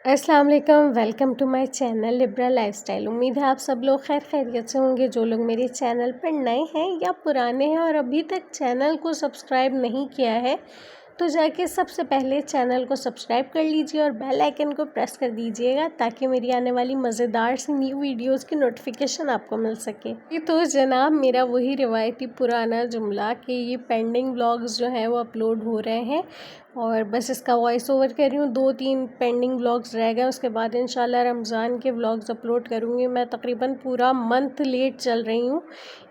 अस्सलाम वालेकुम, welcome to my channel Libra lifestyle. उम्मीद है आप सब लोग खैर खैरियत से होंगे। जो लोग मेरे चैनल पर नए हैं या पुराने हैं और अभी तक चैनल को सब्सक्राइब नहीं किया है तो जाके सबसे पहले चैनल को सब्सक्राइब कर लीजिए और बेल आइकन को प्रेस कर दीजिएगा ताकि मेरी आने वाली मज़ेदार सी न्यू वीडियोस की नोटिफिकेशन आपको मिल सके। ये तो जनाब मेरा वही रिवायती पुराना जुमला कि ये पेंडिंग व्लॉग्स जो हैं वो अपलोड हो रहे हैं और बस इसका वॉइस ओवर कर रही हूँ। 2-3 पेंडिंग व्लॉग्स रह गए, उसके बाद इंशाल्लाह रमज़ान के व्लॉग्स अपलोड करूँगी। मैं तकरीबन पूरा मंथ लेट चल रही हूँ,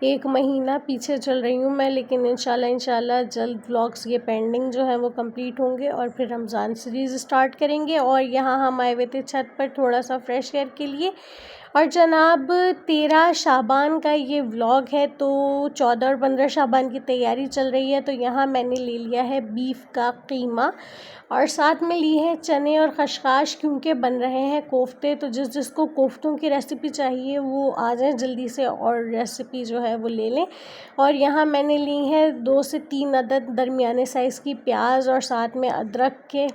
1 महीना पीछे चल रही हूँ मैं, लेकिन इंशाल्लाह जल्द व्लॉग्स ये पेंडिंग जो है वो कंप्लीट होंगे और फिर रमज़ान सीरीज़ स्टार्ट करेंगे। और यहाँ हम आए हुए थे छत पर थोड़ा सा फ्रेश एयर के लिए। और जनाब 13 शाबान का ये व्लॉग है, तो 14 और 15 शाबान की तैयारी चल रही है। तो यहाँ मैंने ले लिया है बीफ का कीमा और साथ में ली है चने और खशखाश, क्योंकि बन रहे हैं कोफ्ते। तो जिसको कोफ्तों की रेसिपी चाहिए वो आ जाए जल्दी से और रेसिपी जो है वो ले लें। और यहाँ मैंने ली है 2 से 3 अदद दरमियाने साइज़ की प्याज और साथ में अदरक के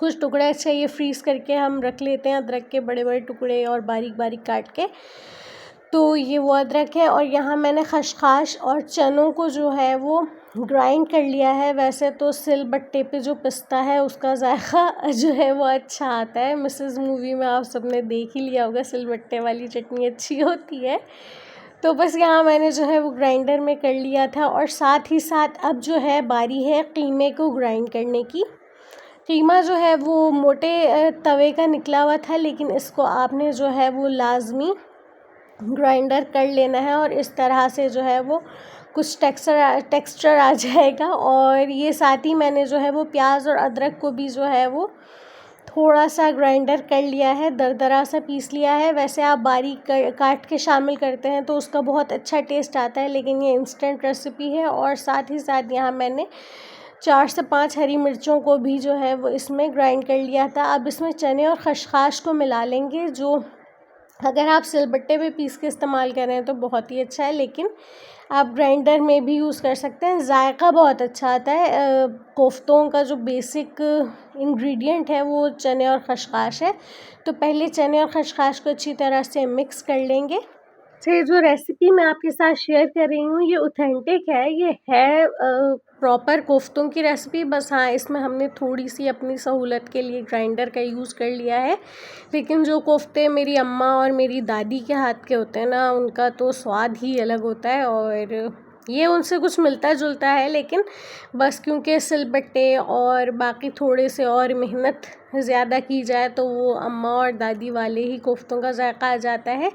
कुछ टुकड़े। अच्छा, ये फ्रीज़ करके हम रख लेते हैं अदरक के बड़े बड़े टुकड़े और बारीक बारीक काट के। तो ये वो अदरक है। और यहाँ मैंने खशखाश और चनों को जो है वो ग्राइंड कर लिया है। वैसे तो सिलबट्टे पे जो पिसता है उसका जायका जो है वो अच्छा आता है। मिसेस मूवी में आप सबने देख ही लिया होगा, सिलबट्टे वाली चटनी अच्छी होती है। तो बस यहाँ मैंने जो है वो ग्राइंडर में कर लिया था। और साथ ही साथ अब जो है बारी है कीमे को ग्राइंड करने की। कीमा जो है वो मोटे तवे का निकला हुआ था, लेकिन इसको आपने जो है वो लाजमी ग्राइंडर कर लेना है और इस तरह से जो है वो कुछ टेक्सचर आ जाएगा। और ये साथ ही मैंने जो है वो प्याज और अदरक को भी जो है वो थोड़ा सा ग्राइंडर कर लिया है, दरदरा सा पीस लिया है। वैसे आप बारीक काट के शामिल करते हैं तो उसका बहुत अच्छा टेस्ट आता है, लेकिन ये इंस्टेंट रेसिपी है। और साथ ही साथ यहाँ मैंने 4 से 5 हरी मिर्चों को भी जो है वो इसमें ग्राइंड कर लिया था। अब इसमें चने और खशखाश को मिला लेंगे। जो अगर आप सिलबट्टे पे पीस के इस्तेमाल कर रहे हैं तो बहुत ही अच्छा है, लेकिन आप ग्राइंडर में भी यूज़ कर सकते हैं। जायका बहुत अच्छा आता है। कोफ्तों का जो बेसिक इंग्रेडिएंट है वो चने और खशखाश है। तो पहले चने और खशखाश को अच्छी तरह से मिक्स कर लेंगे। ये जो रेसिपी मैं आपके साथ शेयर कर रही हूँ ये ऑथेंटिक है, ये है प्रॉपर कोफ्तों की रेसिपी। बस हाँ, इसमें हमने थोड़ी सी अपनी सहूलत के लिए ग्राइंडर का यूज़ कर लिया है, लेकिन जो कोफ्ते मेरी अम्मा और मेरी दादी के हाथ के होते हैं ना, उनका तो स्वाद ही अलग होता है। और ये उनसे कुछ मिलता जुलता है, लेकिन बस क्योंकि सिलबट्टे और बाकी थोड़े से और मेहनत ज़्यादा की जाए तो वो अम्मा और दादी वाले ही कोफ्तों का जायका आ जाता है।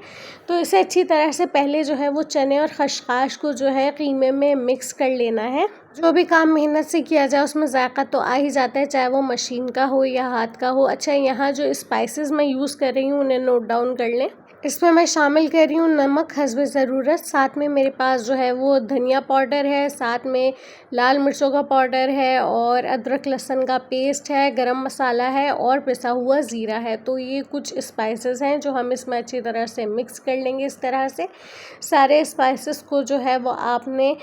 तो इसे अच्छी तरह से पहले जो है वो चने और खशखाश को जो है कीमे में मिक्स कर लेना है। जो भी काम मेहनत से किया जाए उसमें जायका तो आ ही जाता है, चाहे वो मशीन का हो या हाथ का हो। अच्छा, यहाँ जो स्पाइसेस मैं यूज़ कर रही हूँ उन्हें नोट डाउन कर लें। इसमें मैं शामिल कर रही हूँ नमक हस्बे ज़रूरत, साथ में मेरे पास जो है वो धनिया पाउडर है, साथ में लाल मिर्चों का पाउडर है और अदरक लहसुन का पेस्ट है, गरम मसाला है और पिसा हुआ ज़ीरा है। तो ये कुछ स्पाइसेस हैं जो हम इसमें अच्छी तरह से मिक्स कर लेंगे। इस तरह से सारे स्पाइसेस को जो है वो आपने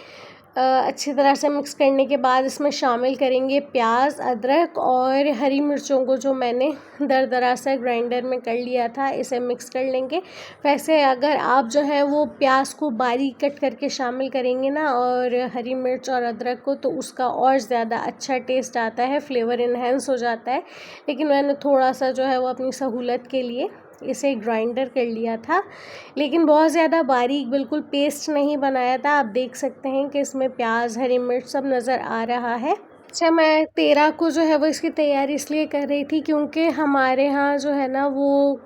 अच्छी तरह से मिक्स करने के बाद इसमें शामिल करेंगे प्याज, अदरक और हरी मिर्चों को जो मैंने दरदरा से ग्राइंडर में कर लिया था, इसे मिक्स कर लेंगे। वैसे अगर आप जो है वो प्याज को बारीक कट करके शामिल करेंगे ना और हरी मिर्च और अदरक को, तो उसका और ज़्यादा अच्छा टेस्ट आता है, फ्लेवर इन्हेंस हो जाता है। लेकिन मैंने थोड़ा सा जो है वो अपनी सहूलत के लिए इसे ग्राइंडर कर लिया था, लेकिन बहुत ज़्यादा बारीक बिल्कुल पेस्ट नहीं बनाया था। आप देख सकते हैं कि इसमें प्याज, हरी मिर्च सब नज़र आ रहा है। अच्छा, मैं 13 को जो है वो इसकी तैयारी इसलिए कर रही थी क्योंकि हमारे यहाँ जो है ना वो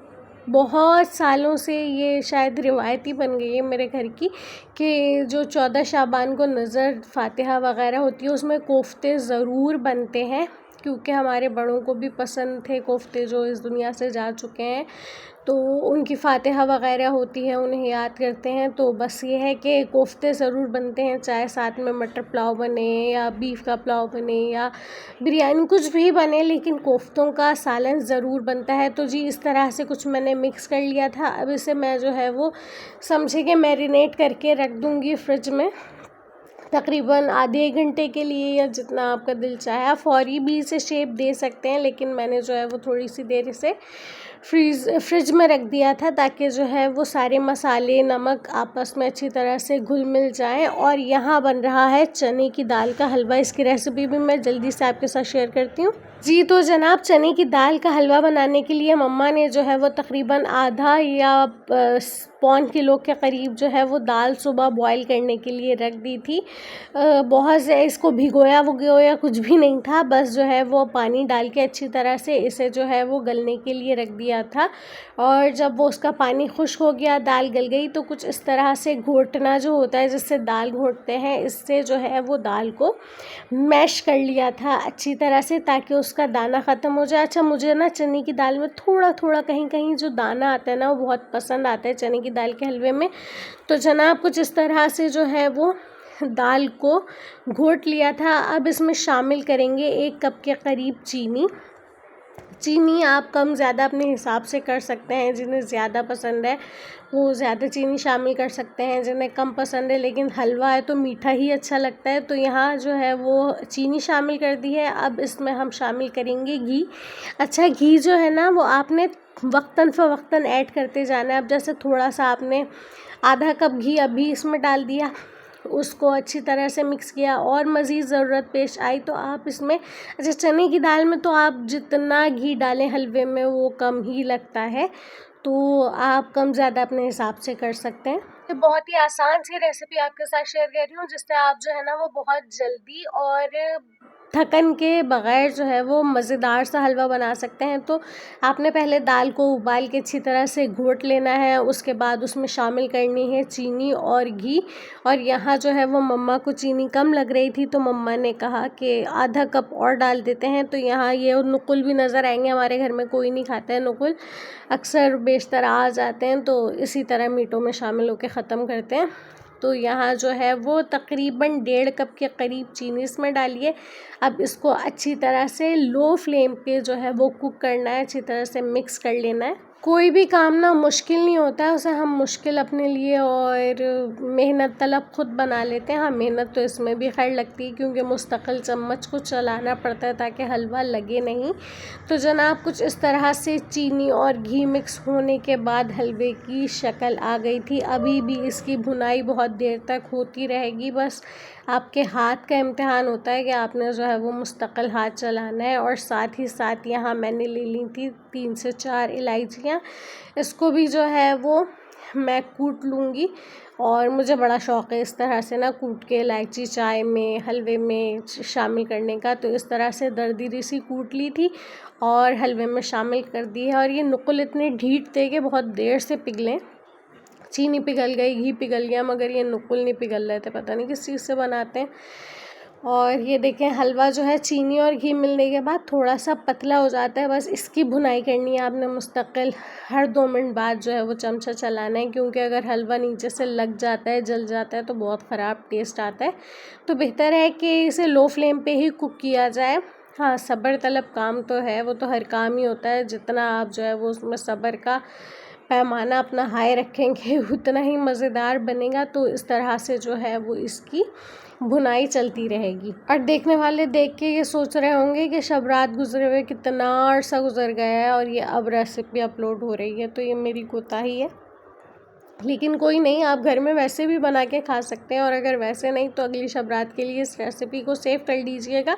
बहुत सालों से ये शायद रिवायती बन गई है मेरे घर की कि जो 14 शाबान को नज़र फातिहा वगैरह होती है उसमें कोफ्ते ज़रूर बनते हैं, क्योंकि हमारे बड़ों को भी पसंद थे कोफ्ते जो इस दुनिया से जा चुके हैं। तो उनकी फातिहा वगैरह होती है, उन्हें याद करते हैं। तो बस ये है कि कोफ्ते ज़रूर बनते हैं, चाहे साथ में मटर पुलाव बने या बीफ का पुलाव बने या बिरयानी कुछ भी बने, लेकिन कोफ्तों का सालन ज़रूर बनता है। तो जी इस तरह से कुछ मैंने मिक्स कर लिया था। अब इसे मैं जो है वो समझे कि मैरिनेट करके रख दूँगी फ्रिज में तकरीबन आधे 1 घंटे के लिए, या जितना आपका दिल चाहे। आप फौरी भी इसे शेप दे सकते हैं, लेकिन मैंने जो है वो थोड़ी सी देर इसे फ्रिज में रख दिया था, ताकि जो है वो सारे मसाले, नमक आपस में अच्छी तरह से घुल मिल जाएं। और यहाँ बन रहा है चने की दाल का हलवा। इसकी रेसिपी भी मैं जल्दी से आपके साथ शेयर करती हूँ। जी तो जनाब, चने की दाल का हलवा बनाने के लिए मम्मा ने जो है वो तकरीबन आधा या पौन किलो के करीब जो है वो दाल सुबह बॉईल करने के लिए रख दी थी। बहुत से इसको भिगोया कुछ भी नहीं था, बस जो है वो पानी डाल के अच्छी तरह से इसे जो है वो गलने के लिए रख दिया था। और जब वो उसका पानी खुश्क हो गया, दाल गल गई, तो कुछ इस तरह से घोटना जो होता है, जिससे दाल घोटते हैं, इससे जो है वो दाल को मैश कर लिया था अच्छी तरह से, ताकि उसका दाना ख़त्म हो जाए। अच्छा, मुझे ना चने की दाल में थोड़ा थोड़ा कहीं कहीं जो दाना आता है ना, वो बहुत पसंद आता है चने की दाल के हलवे में। तो जनाब, कुछ इस तरह से जो है वो दाल को घोट लिया था। अब इसमें शामिल करेंगे 1 कप के करीब चीनी। चीनी आप कम ज़्यादा अपने हिसाब से कर सकते हैं। जिन्हें ज़्यादा पसंद है वो ज़्यादा चीनी शामिल कर सकते हैं, जिन्हें कम पसंद है, लेकिन हलवा है तो मीठा ही अच्छा लगता है, तो यहाँ जो है वो चीनी शामिल कर दी है। अब इसमें हम शामिल करेंगे घी। अच्छा, घी जो है ना वो आपने वक्तन फ़वक्तन ऐड करते जाना है। अब जैसे थोड़ा सा आपने आधा कप घी अभी इसमें डाल दिया, उसको अच्छी तरह से मिक्स किया, और मज़ीद ज़रूरत पेश आई तो आप इसमें, अच्छा, चने की दाल में तो आप जितना घी डालें हलवे में वो कम ही लगता है, तो आप कम ज़्यादा अपने हिसाब से कर सकते हैं। ये बहुत ही आसान सी रेसिपी आपके साथ शेयर कर रही हूँ, जिससे आप जो है ना वो बहुत जल्दी और थकन के बग़ैर जो है वो मज़ेदार सा हलवा बना सकते हैं। तो आपने पहले दाल को उबाल के अच्छी तरह से घोट लेना है, उसके बाद उसमें शामिल करनी है चीनी और घी। और यहाँ जो है वो मम्मा को चीनी कम लग रही थी, तो मम्मा ने कहा कि आधा कप और डाल देते हैं। तो यहाँ ये नुकुल भी नज़र आएंगे। हमारे घर में कोई नहीं खाता है नुकुल, अक्सर बेशतर आ जाते हैं, तो इसी तरह मीठों में शामिल होकर ख़त्म करते हैं। तो यहाँ जो है वो तकरीबन 1.5 कप के करीब चीनी इसमें डालिए। अब इसको अच्छी तरह से लो फ्लेम पे जो है वो कुक करना है, अच्छी तरह से मिक्स कर लेना है। कोई भी काम ना मुश्किल नहीं होता है, उसे हम मुश्किल अपने लिए और मेहनत तलब खुद बना लेते हैं। हाँ, मेहनत तो इसमें भी खैर लगती है, क्योंकि मुस्तकिल चम्मच को चलाना पड़ता है ताकि हलवा लगे नहीं। तो जनाब, कुछ इस तरह से चीनी और घी मिक्स होने के बाद हलवे की शक्ल आ गई थी। अभी भी इसकी भुनाई बहुत देर तक होती रहेगी। बस आपके हाथ का इम्तिहान होता है कि आपने जो है वो मुस्तकिल हाथ चलाना है। और साथ ही साथ यहाँ मैंने ले ली थी 3 से 4 इलायचियाँ। इसको भी जो है वो मैं कूट लूँगी, और मुझे बड़ा शौक़ है इस तरह से ना कूट के इलायची चाय में, हलवे में शामिल करने का। तो इस तरह से दरदरी सी कूट ली थी और हलवे में शामिल कर दी है। और ये नुकुल इतने ढीठ थे कि बहुत देर से पिघलें। चीनी पिघल गई, घी पिघल गया, मगर ये नुकुल नहीं पिघल रहे थे। पता नहीं किस चीज़ से बनाते हैं। और ये देखें, हलवा जो है चीनी और घी मिलने के बाद थोड़ा सा पतला हो जाता है। बस इसकी भुनाई करनी है आपने मुस्तकिल। हर 2 मिनट बाद जो है वो चमचा चलाना है, क्योंकि अगर हलवा नीचे से लग जाता है, जल जाता है, तो बहुत ख़राब टेस्ट आता है। तो बेहतर है कि इसे लो फ्लेम पे ही कुक किया जाए। हाँ, सब्र तलब काम तो है, वो तो हर काम ही होता है। जितना आप जो है वो उसमें सब्र का पैमाना अपना हाई रखेंगे उतना ही मज़ेदार बनेगा। तो इस तरह से जो है वो इसकी भुनाई चलती रहेगी। और देखने वाले देख के ये सोच रहे होंगे कि शब रात गुजरे हुए कितना अरसा गुजर गया है और ये अब रेसिपी अपलोड हो रही है, तो ये मेरी कोताही है। लेकिन कोई नहीं, आप घर में वैसे भी बना के खा सकते हैं, और अगर वैसे नहीं तो अगली शब रात के लिए इस रेसिपी को सेव कर लीजिएगा।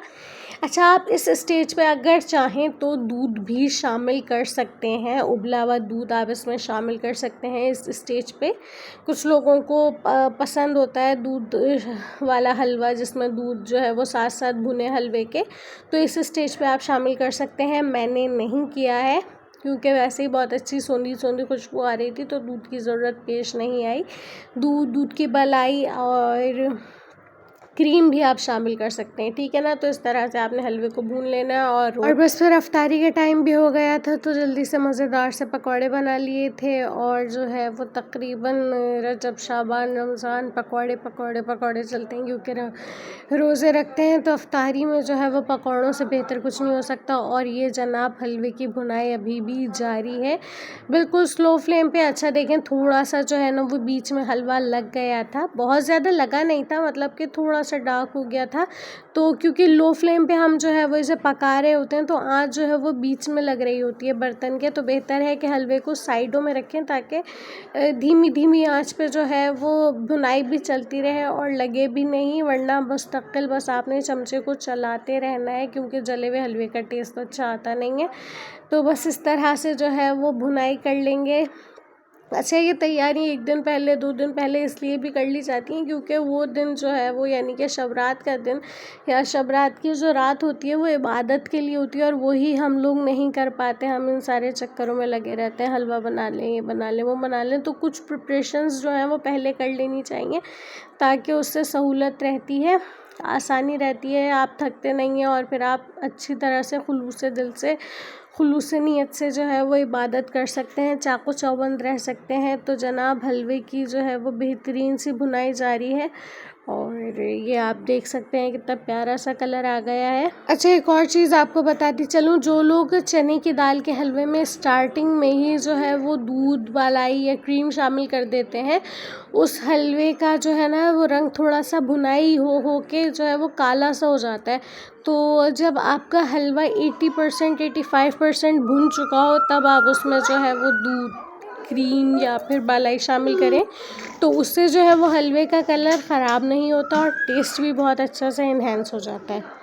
अच्छा, आप इस स्टेज पे अगर चाहें तो दूध भी शामिल कर सकते हैं। उबला हुआ दूध आप इसमें शामिल कर सकते हैं इस स्टेज पे। कुछ लोगों को पसंद होता है दूध वाला हलवा, जिसमें दूध जो है वो साथ साथ भुने हलवे के, तो इस स्टेज पे आप शामिल कर सकते हैं। मैंने नहीं किया है, क्योंकि वैसे ही बहुत अच्छी सोंधी सोंधी खुशबू आ रही थी, तो दूध की ज़रूरत पेश नहीं आई। दूध की मलाई और क्रीम भी आप शामिल कर सकते हैं, ठीक है ना। तो इस तरह से आपने हलवे को भून लेना है। और बस फिर अफ्तारी का टाइम भी हो गया था, तो जल्दी से मज़ेदार से पकौड़े बना लिए थे। और जो है वो तकरीबन रजब, शाबान, रमज़ान पकौड़े पकौड़े पकौड़े चलते हैं, क्योंकि रोज़े रखते हैं, तो अफ्तारी में जो है वो पकौड़ों से बेहतर कुछ नहीं हो सकता। और ये जनाब हलवे की भुनाई अभी भी जारी है, बिल्कुल स्लो फ्लेम पे। अच्छा देखें, थोड़ा सा जो है ना वो बीच में हलवा लग गया था, बहुत ज़्यादा लगा नहीं था, मतलब कि थोड़ा सा डार्क हो गया था। तो क्योंकि लो फ्लेम पे हम जो है वो इसे पका रहे होते हैं, तो आँच जो है वो बीच में लग रही होती है बर्तन के, तो बेहतर है कि हलवे को साइडों में रखें ताकि धीमी धीमी आँच पे जो है वो भुनाई भी चलती रहे और लगे भी नहीं, वरना मुस्तकिल बस आपने चमचे को चलाते रहना है, क्योंकि जले हुए हलवे का टेस्ट अच्छा आता नहीं है। तो बस इस तरह से जो है वो भुनाई कर लेंगे। अच्छा, ये तैयारी 1 दिन पहले 2 दिन पहले इसलिए भी कर ली जाती हैं क्योंकि वो दिन जो है वो यानी कि शब रात का दिन या शब रात की जो रात होती है वो इबादत के लिए होती है, और वही हम लोग नहीं कर पाते। हम इन सारे चक्करों में लगे रहते हैं, हलवा बना लें, ये बना लें, वो बना लें। तो कुछ प्रिपरेशंस जो हैं वो पहले कर लेनी चाहिए ताकि उससे सहूलत रहती है, आसानी रहती है, आप थकते नहीं हैं और फिर आप अच्छी तरह से खुलूस दिल से, खुलूस नीयत से जो है वो इबादत कर सकते हैं, चाको चौबंद रह सकते हैं। तो जनाब हलवे की जो है वो बेहतरीन सी भुनाई जारी है और ये आप देख सकते हैं कितना प्यारा सा कलर आ गया है। अच्छा, एक और चीज़ आपको बताती चलूँ, जो लोग चने की दाल के हलवे में स्टार्टिंग में ही जो है वो दूध मलाई या क्रीम शामिल कर देते हैं, उस हलवे का जो है ना वो रंग थोड़ा सा भुनाई हो के जो है वो काला सा हो जाता है। तो जब आपका हलवा 80% 85% भुन चुका हो तब आप उसमें जो है वो दूध, क्रीम या फिर मलाई शामिल करें, तो उससे जो है वो हलवे का कलर ख़राब नहीं होता और टेस्ट भी बहुत अच्छा से इन्हेंस हो जाता है।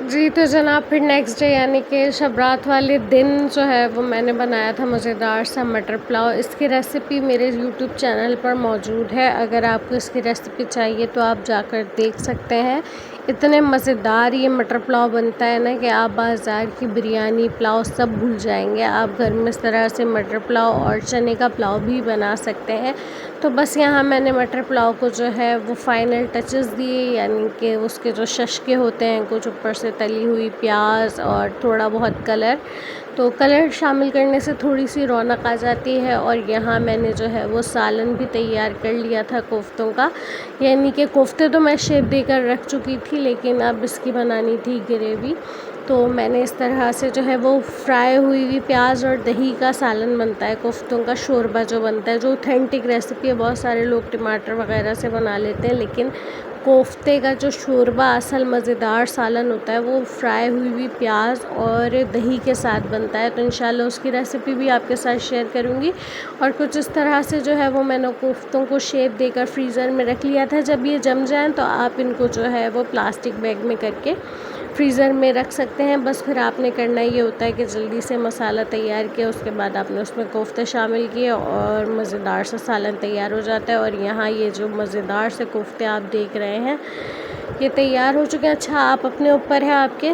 जी, तो जनाब फिर नेक्स्ट डे यानी कि शब रात वाले दिन जो है वो मैंने बनाया था मज़ेदार सा मटर पुलाव। इसकी रेसिपी मेरे यूट्यूब चैनल पर मौजूद है, अगर आपको इसकी रेसिपी चाहिए तो आप जाकर देख सकते हैं। इतने मज़ेदार ये मटर पुलाव बनता है ना कि आप बाज़ार की बिरयानी पुलाव सब भूल जाएंगे। आप घर में इस तरह से मटर पुलाव और चने का पुलाव भी बना सकते हैं। तो बस यहाँ मैंने मटर पुलाव को जो है वो फाइनल टचेस दिए, यानी कि उसके जो शशके होते हैं कुछ, ऊपर से तली हुई प्याज और थोड़ा बहुत कलर, तो कलर शामिल करने से थोड़ी सी रौनक आ जाती है। और यहाँ मैंने जो है वो सालन भी तैयार कर लिया था कोफ्तों का, यानी कि कोफ्ते तो मैं शेप देकर रख चुकी थी लेकिन अब इसकी बनानी थी ग्रेवी। तो मैंने इस तरह से जो है वो फ्राई हुई हुई प्याज और दही का सालन बनता है, कोफ्तों का शोरबा जो बनता है, जो ऑथेंटिक रेसिपी है। बहुत सारे लोग टमाटर वगैरह से बना लेते हैं, लेकिन कोफ्ते का जो शोरबा असल मज़ेदार सालन होता है वो फ्राई हुई हुई प्याज और दही के साथ बनता है। तो इंशाल्लाह उसकी रेसिपी भी आपके साथ शेयर करूँगी। और कुछ इस तरह से जो है वो मैंने कोफ्तों को शेप देकर फ्रीज़र में रख लिया था। जब ये जम जाएँ तो आप इनको जो है वो प्लास्टिक बैग में करके फ्रीज़र में रख सकते हैं। बस फिर आपने करना ये होता है कि जल्दी से मसाला तैयार किया, उसके बाद आपने उसमें कोफ्ते शामिल किए और मज़ेदार सा सालन तैयार हो जाता है। और यहाँ ये जो मज़ेदार से कोफ्ते आप देख रहे हैं ये तैयार हो चुके हैं। अच्छा, आप अपने ऊपर है आपके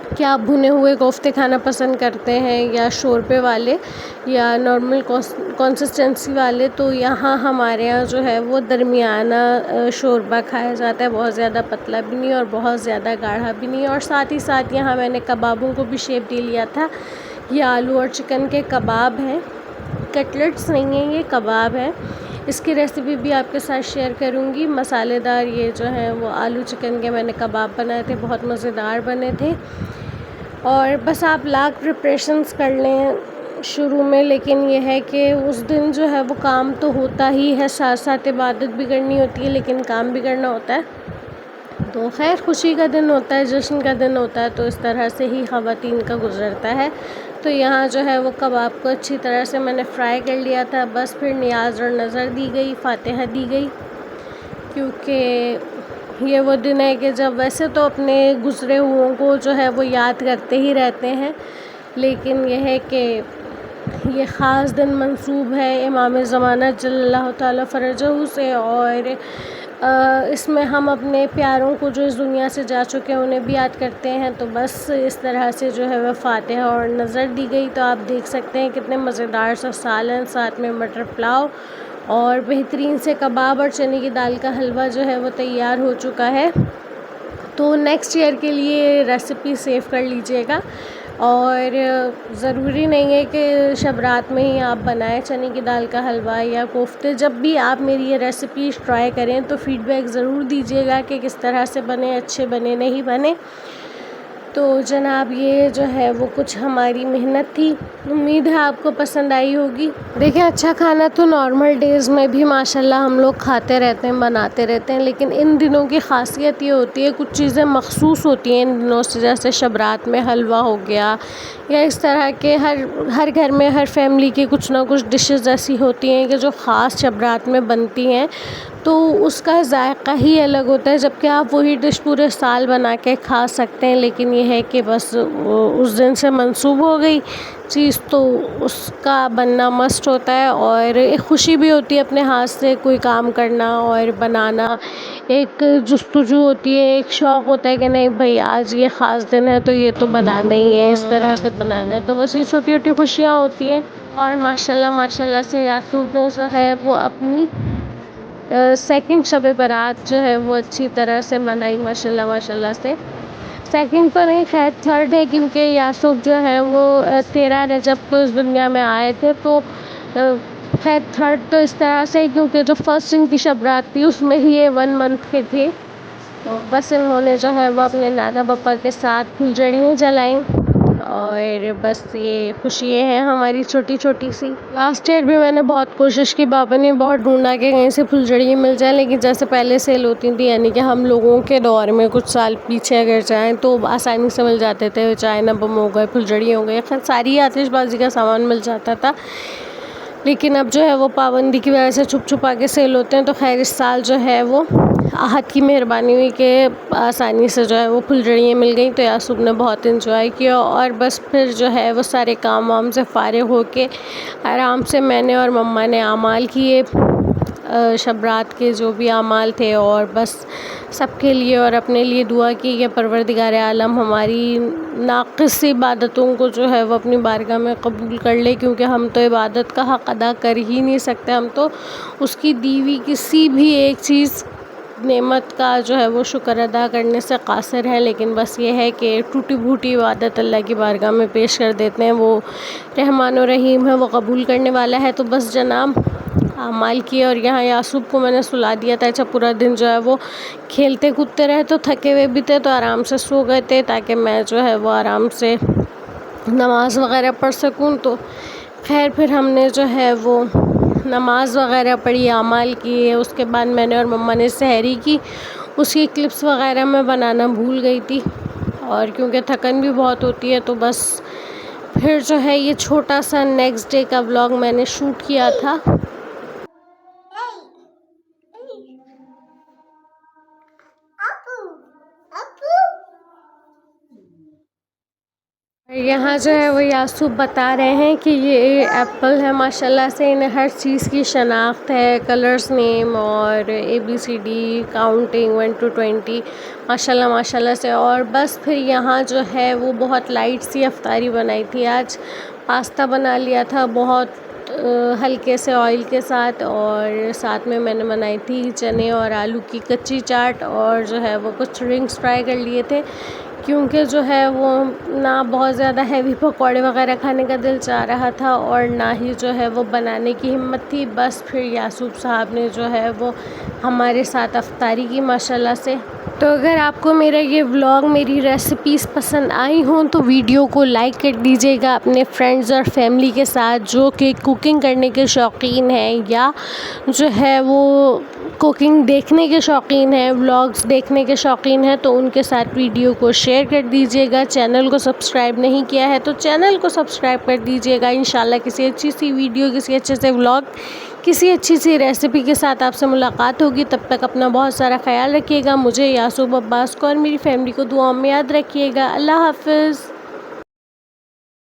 क्या आप भुने हुए कोफ्ते खाना पसंद करते हैं या शोरबे वाले या नॉर्मल कंसिस्टेंसी वाले। तो यहाँ हमारे यहाँ जो है वो दरमियाना शोरबा खाया जाता है, बहुत ज़्यादा पतला भी नहीं और बहुत ज़्यादा गाढ़ा भी नहीं। और साथ ही साथ यहाँ मैंने कबाबों को भी शेप दे लिया था। ये आलू और चिकन के कबाब हैं, कटलेट्स नहीं हैं, ये कबाब है। इसकी रेसिपी भी आपके साथ शेयर करूँगी। मसालेदार ये जो है वो आलू चिकन के मैंने कबाब बनाए थे, बहुत मज़ेदार बने थे। और बस आप लाख प्रिपरेशंस कर लें शुरू में, लेकिन यह है कि उस दिन जो है वो काम तो होता ही है, साथ साथ इबादत भी करनी होती है लेकिन काम भी करना होता है। तो खैर खुशी का दिन होता है, जश्न का दिन होता है, तो इस तरह से ही ख़वातीन का गुज़रता है। तो यहाँ जो है वो कबाब को अच्छी तरह से मैंने फ्राई कर लिया था। बस फिर नियाज़ और नज़र दी गई, फातिहा दी गई, क्योंकि ये वो दिन है कि जब वैसे तो अपने गुज़रे हुओं को जो है वो याद करते ही रहते हैं, लेकिन यह है कि ये ख़ास दिन मंसूब है इमाम ज़माना जल्लल्लाहु ताला फ़रजहू से, और इसमें हम अपने प्यारों को जो इस दुनिया से जा चुके हैं उन्हें भी याद करते हैं। तो बस इस तरह से जो है वह फातिहा और नज़र दी गई। तो आप देख सकते हैं कितने मज़ेदार सा सालन, साथ में मटर पुलाव और बेहतरीन से कबाब और चने की दाल का हलवा जो है वो तैयार हो चुका है। तो नेक्स्ट ईयर के लिए रेसिपी सेव कर लीजिएगा, और ज़रूरी नहीं है कि शब रात में ही आप बनाएं चने की दाल का हलवा या कोफ्ते। जब भी आप मेरी ये रेसिपी ट्राई करें तो फ़ीडबैक ज़रूर दीजिएगा कि किस तरह से बने, अच्छे बने नहीं बने। तो जनाब ये जो है वो कुछ हमारी मेहनत थी। उम्मीद है आपको पसंद आई होगी। देखिए अच्छा खाना तो नॉर्मल डेज़ में भी माशाल्लाह हम लोग खाते रहते हैं, बनाते रहते हैं, लेकिन इन दिनों की ख़ासियत ये होती है, कुछ चीज़ें मख़सूस होती हैं इन दिनों से, जैसे शब रात में हलवा हो गया या इस तरह के हर घर में हर फैमिली की कुछ ना कुछ डिशेज़ ऐसी होती हैं कि जो ख़ास शब रात में बनती हैं, तो उसका ज़ायक़ा ही अलग होता है। जबकि आप वही डिश पूरे साल बना के खा सकते हैं, लेकिन ये है कि बस उस दिन से मंसूब हो गई चीज़, तो उसका बनना मस्ट होता है। और एक ख़ुशी भी होती है अपने हाथ से कोई काम करना और बनाना, एक जुस्तजू होती है, एक शौक़ होता है कि नहीं भाई आज ये ख़ास दिन है तो ये तो बनाना ही है, इस तरह से बनाना है। तो बस ये छोटी छोटी खुशियाँ होती हैं। और माशाल्लाह माशाल्लाह से याकूब ने जो है वो अपनी सेकंड शब बारात जो है वो अच्छी तरह से मनाई माशाल्लाह माशाल्लाह से। सेकंड तो नहीं, खैर थर्ड है, क्योंकि यासूब जो है वो 13 रजब को इस दुनिया में आए थे। तो खैर थर्ड तो इस तरह से क्योंकि जो फर्स्ट इनकी शब रात थी उसमें ही ये 1 मंथ के थे। तो बस इन्होंने जो है वो अपने नाना पापा के साथ फुलझड़ियाँ जलाई और बस ये खुशियाँ हैं हमारी छोटी छोटी सी। लास्ट ईयर भी मैंने बहुत कोशिश की, बाबा ने बहुत ढूंढा कि कहीं से फुलझड़ियाँ मिल जाए, लेकिन जैसे पहले सेल होती थी, यानी कि हम लोगों के दौर में कुछ साल पीछे अगर जाएँ तो आसानी से मिल जाते थे। चाइना बम हो गए, फुलझड़ियाँ हो गई, खैर सारी आतिशबाजी का सामान मिल जाता था। लेकिन अब जो है वो पाबंदी की वजह से छुप छुपा के सेल होते हैं। तो खैर इस साल जो है वो आहत की मेहरबानी हुई कि आसानी से जो है वो फुलझड़ियाँ मिल गई। तो यासूब ने बहुत इन्जॉय किया और बस फिर जो है वो सारे काम वाम से फ़ारिग होके आराम से मैंने और मम्मा ने आमाल किए, शब रात के जो भी आमाल थे, और बस सबके लिए और अपने लिए दुआ की कि परवरदिगार आलम हमारी नाक़िस इबादतों को जो है वो अपनी बारगाह में कबूल कर ले, क्योंकि हम तो इबादत का हक़ अदा कर ही नहीं सकते। हम तो उसकी दी हुई किसी भी एक चीज़ नेमत का जो है वो शुक्र अदा करने से क़ासिर है। लेकिन बस ये है कि टूटी फूटी इबादत अल्लाह की बारगाह में पेश कर देते हैं। वो रहमान और रहीम है, वो कबूल करने वाला है। तो बस जनाब आमाल किए और यहाँ यासूब को मैंने सुला दिया था। अच्छा पूरा दिन जो है वो खेलते कूदते रहे, तो थके हुए भी थे, तो आराम से सो गए थे ताकि मैं जो है वो आराम से नमाज़ वग़ैरह पढ़ सकूँ। तो खैर फिर हमने जो है वो नमाज़ वग़ैरह पढ़ी, आमाल किए, उसके बाद मैंने और मम्मा ने सहरी की। उसकी क्लिप्स वग़ैरह मैं बनाना भूल गई थी, और क्योंकि थकन भी बहुत होती है तो बस फिर जो है ये छोटा सा नेक्स्ट डे का व्लॉग मैंने शूट किया था। यहाँ जो है वो यासूब बता रहे हैं कि ये एप्पल है, माशाल्लाह से इन्हें हर चीज़ की शनाख्त है, कलर्स नेम और ABCD काउंटिंग 1 to 20 माशाल्लाह माशाल्लाह से। और बस फिर यहाँ जो है वो बहुत लाइट सी अफ्तारी बनाई थी। आज पास्ता बना लिया था बहुत हल्के से ऑयल के साथ, और साथ में मैंने बनाई थी चने और आलू की कच्ची चाट, और जो है वो कुछ रिंग्स फ्राई कर लिए थे, क्योंकि जो है वो ना बहुत ज़्यादा हैवी पकौड़े वगैरह खाने का दिल चाह रहा था और ना ही जो है वो बनाने की हिम्मत थी। बस फिर यासूब साहब ने जो है वो हमारे साथ अफ्तारी की माशाल्लाह से। तो अगर आपको मेरा ये व्लॉग, मेरी रेसिपीज़ पसंद आई हों तो वीडियो को लाइक कर दीजिएगा अपने फ्रेंड्स और फैमिली के साथ जो कि कुकिंग करने के शौकीन हैं या जो है वो कुकिंग देखने के शौकीन हैं, व्लॉग्स देखने के शौकीन हैं, तो उनके साथ वीडियो को शेयर कर दीजिएगा। चैनल को सब्सक्राइब नहीं किया है तो चैनल को सब्सक्राइब कर दीजिएगा। इंशाल्लाह किसी अच्छी सी वीडियो, किसी अच्छे से व्लॉग, किसी अच्छी सी रेसिपी के साथ आपसे मुलाकात होगी। तब तक अपना बहुत सारा ख्याल रखिएगा। मुझे, यासूब अब्बास को और मेरी फैमिली को दुआ में याद रखिएगा। अल्लाह हाफ़िज़।